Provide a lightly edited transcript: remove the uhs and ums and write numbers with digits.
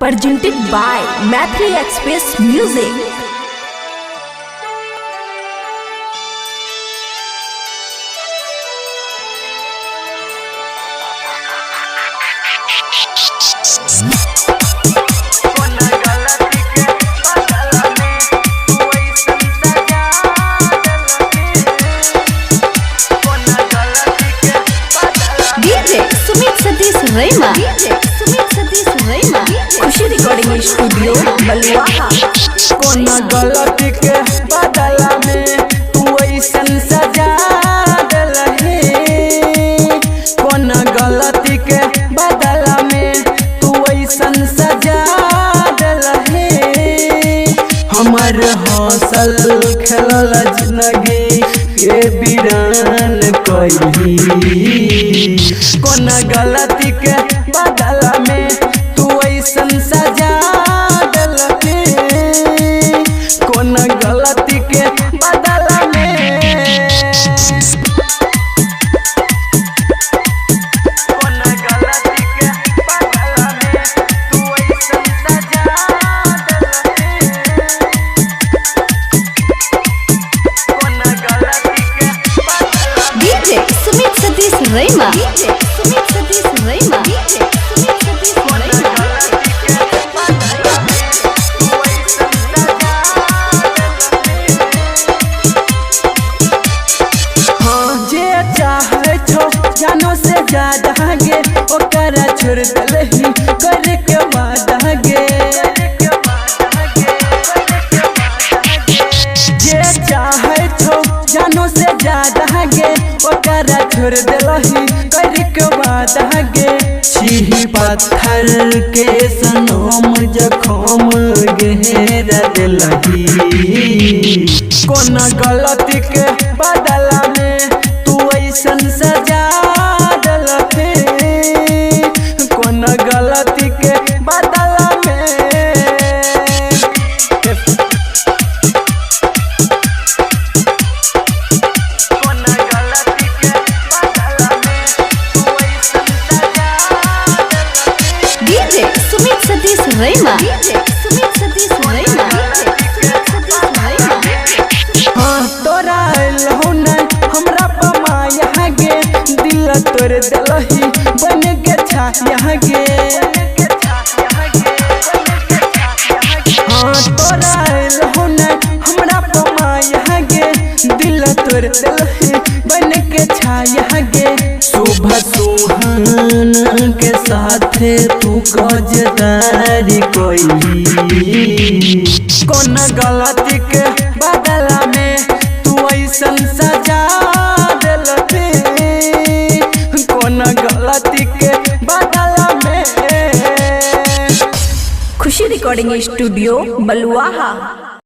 presented by Maitri Express Music. Rema Khushi recording studio बलुआहा। कौन गलती के बदला में तू ऐसन सजा दिलही, कौन गलती के बदला में तू ऐसन सजा दिलही। हमार हौसल खेलल जिंदगी के वीरान कइली, कौन गलती के बदला में तू ऐसन सजा दिलही, कौन गलती के बदला में, कौन गलती के बदला में तू ऐसन सजा दिलही, कौन गलती के बदला में। DJ Sumit Satish Rema Sumit Satish Rema जानो से ज्यादा गे ओकरा छोड़ दिलही करे के वादा गे, जे चाहे छो जानो से ज्यादा गे ओकरा छोड़ दिलही करे के वादा गे। छीही पत्थर के सनम जखम गहरा दिलही, कौन गलती के बदला में तू ऐसन सजा गलती के बदला में, कौन गलती के बदला में तू ऐसन सजा दिलही। DJ Sumit Satish Rema Sumit Satish Rema हाँ तोरा लहू नहीं हमरा पमा यहाँ गे, दिल तोड़ दिलही बन के छा यहाँ गे। हाँ तोरा लहू नहीं हमरा पमा यहाँ गे, दिल तोड़ दिलही बन के छा यहाँ गे। सुबह सुहान के साथ तू गजदारी कोई, कौन गलती के बदला में तू ऐसन सजा दिलही, कौन गलती के बदला में। खुशी रिकॉर्डिंग स्टूडियो बलुआहा।